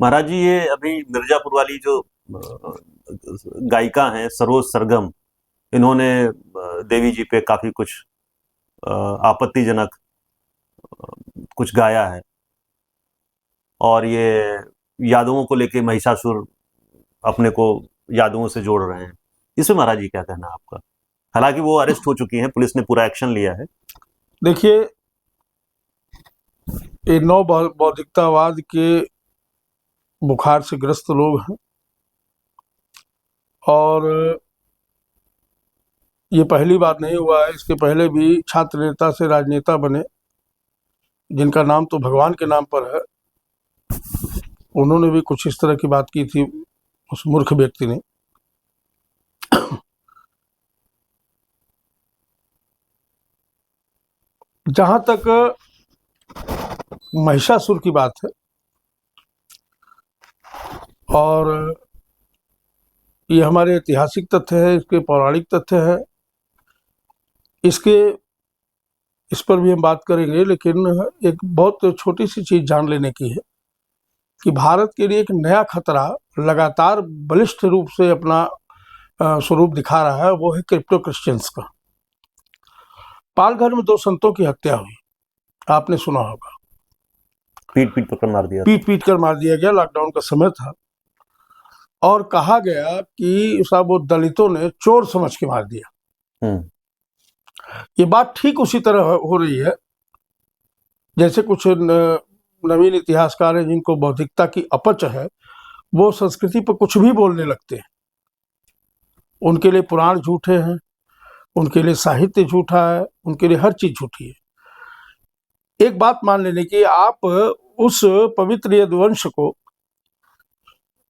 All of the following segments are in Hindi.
महाराज जी, ये अभी मिर्जापुर वाली जो गायिका हैं सरोज सरगम, इन्होंने देवी जी पे काफी कुछ आपत्तिजनक कुछ गाया है, और ये यादवों को लेके महिषासुर अपने को यादवों से जोड़ रहे हैं। इसमें महाराज जी क्या कहना है आपका? हालांकि वो अरेस्ट हो चुकी हैं, पुलिस ने पूरा एक्शन लिया है। देखिए, ये नव बौद्धिकतावाद के बुखार से ग्रस्त लोग हैं, और ये पहली बार नहीं हुआ है। इसके पहले भी छात्र नेता से राजनेता बने, जिनका नाम तो भगवान के नाम पर है, उन्होंने भी कुछ इस तरह की बात की थी उस मूर्ख व्यक्ति ने। जहां तक महिषासुर की बात है, और ये हमारे ऐतिहासिक तथ्य है, इसके पौराणिक तथ्य है, इस पर भी हम बात करेंगे। लेकिन एक बहुत छोटी सी चीज जान लेने की है कि भारत के लिए एक नया खतरा लगातार बलिष्ठ रूप से अपना स्वरूप दिखा रहा है, वो है क्रिप्टो क्रिश्चियंस का। पालघर में 2 संतों की हत्या हुई, आपने सुना होगा। पीट पीट कर मार दिया गया। लॉकडाउन का समय था, और कहा गया कि साहब वो दलितों ने चोर समझ के मार दिया। ये बात ठीक उसी तरह हो रही है जैसे कुछ नवीन इतिहासकार हैं जिनको बौद्धिकता की अपच है, वो संस्कृति पर कुछ भी बोलने लगते हैं। उनके लिए पुराण झूठे हैं, उनके लिए साहित्य झूठा है, उनके लिए हर चीज झूठी है। एक बात मान लेने की, आप उस पवित्र यदुवंश को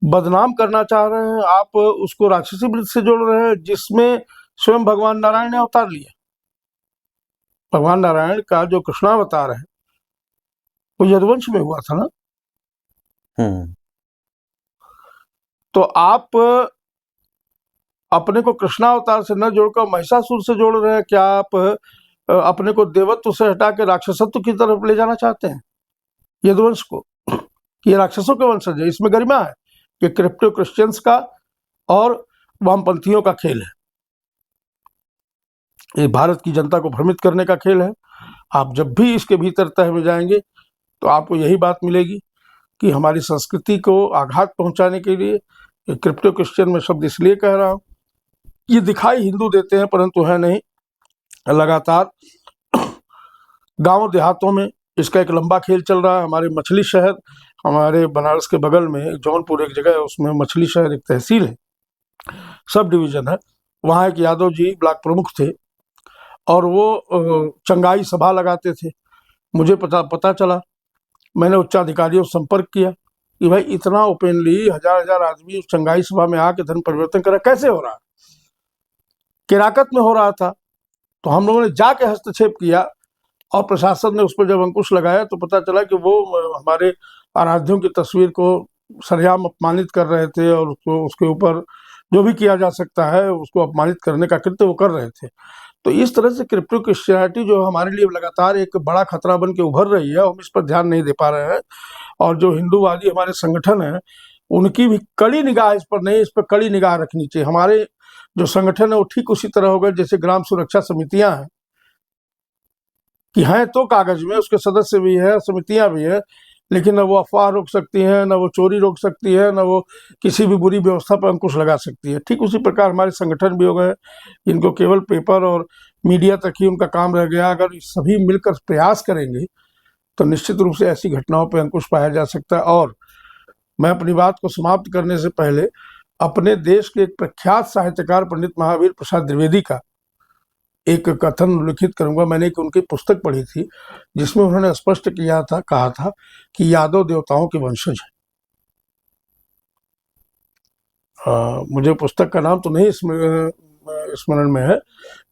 बदनाम करना चाह रहे हैं, आप उसको राक्षसी वृत्ति से जोड़ रहे हैं, जिसमें स्वयं भगवान नारायण ने अवतार लिया। भगवान नारायण का जो कृष्णावतार है वो यदुवंश में हुआ था ना। तो आप अपने को कृष्णावतार से न जोड़कर महिषासुर से जोड़ रहे हैं। क्या आप अपने को देवत्व से हटा के राक्षसत्व की तरफ ले जाना चाहते हैं यदुवंश को, कि ये राक्षसों के वंशज है? इसमें गरिमा है कि क्रिप्टो क्रिश्चियंस का और वामपंथियों का खेल है। ये भारत की जनता को भ्रमित करने का खेल है। आप जब भी इसके भीतर तह में जाएंगे तो आपको यही बात मिलेगी कि हमारी संस्कृति को आघात पहुंचाने के लिए, क्रिप्टो क्रिश्चियन में शब्द इसलिए कह रहा हूं, ये दिखाई हिंदू देते हैं परंतु है नहीं। लगातार गांव देहातों में इसका एक लंबा खेल चल रहा है। हमारे मछली शहर, हमारे बनारस के बगल में जौनपुर एक जगह है, उसमें मछली शहर एक तहसील है, सब डिवीजन है। वहाँ एक यादव जी ब्लॉक प्रमुख थे, और वो चंगाई सभा लगाते थे। मुझे पता चला, मैंने उच्चाधिकारियों से संपर्क किया कि भाई इतना ओपनली 1000 आदमी उस चंगाई सभा में आके धर्म परिवर्तन करा, कैसे हो रहा है? किराकत में हो रहा था। तो हम लोगों ने जाके हस्तक्षेप किया, और प्रशासन ने उस पर जब अंकुश लगाया तो पता चला कि वो हमारे आराध्यों की तस्वीर को सरेआम अपमानित कर रहे थे, और उसके ऊपर जो भी किया जा सकता है उसको अपमानित करने का कृत्य वो कर रहे थे। तो इस तरह से क्रिप्टो क्रिश्चियनिटी जो हमारे लिए लगातार एक बड़ा खतरा बन के उभर रही है, हम इस पर ध्यान नहीं दे पा रहे हैं। और जो हिंदूवादी हमारे संगठन हैं, उनकी भी कड़ी निगाह इस पर नहीं, इस पर कड़ी निगाह रखनी चाहिए। हमारे जो संगठन है वो ठीक उसी तरह होगा जैसे ग्राम सुरक्षा समितियां हैं, कि हैं तो कागज में, उसके सदस्य भी है, समितियां भी है, लेकिन न वो अफवाह रोक सकती है, न वो चोरी रोक सकती है, न वो किसी भी बुरी व्यवस्था पर अंकुश लगा सकती है। ठीक उसी प्रकार हमारे संगठन भी हो गए, इनको केवल पेपर और मीडिया तक ही उनका काम रह गया। अगर सभी मिलकर प्रयास करेंगे तो निश्चित रूप से ऐसी घटनाओं पर अंकुश पाया जा सकता है। और मैं अपनी बात को समाप्त करने से पहले अपने देश के एक प्रख्यात साहित्यकार पंडित महावीर प्रसाद द्विवेदी का एक कथन उल्लिखित करूंगा। मैंने एक उनकी पुस्तक पढ़ी थी जिसमें उन्होंने स्पष्ट कहा था कि यादव देवताओं के वंशज है। मुझे पुस्तक का नाम तो नहीं स्मरण में है,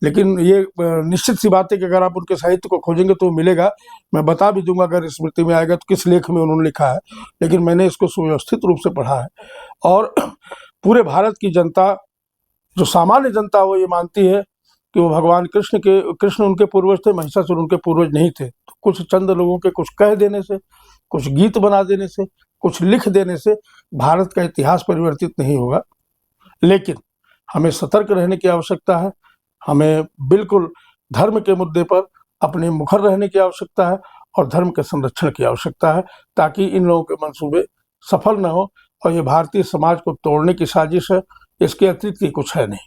लेकिन ये निश्चित सी बात है कि अगर आप उनके साहित्य को खोजेंगे तो मिलेगा। मैं बता भी दूंगा अगर स्मृति में आएगा तो किस लेख में उन्होंने लिखा है, लेकिन मैंने इसको सुव्यवस्थित रूप से पढ़ा है। और पूरे भारत की जनता, जो सामान्य जनता, वो ये मानती है कि वो भगवान कृष्ण उनके पूर्वज थे, महिषासुर उनके पूर्वज नहीं थे। तो कुछ चंद लोगों के कुछ कह देने से, कुछ गीत बना देने से कुछ लिख देने से भारत का इतिहास परिवर्तित नहीं होगा, लेकिन हमें सतर्क रहने की आवश्यकता है। हमें बिल्कुल धर्म के मुद्दे पर अपने मुखर रहने की आवश्यकता है और धर्म के संरक्षण की आवश्यकता है, ताकि इन लोगों के मंसूबे सफल न हो। और ये भारतीय समाज को तोड़ने की साजिश है, इसके अतिरिक्त ही कुछ है नहीं।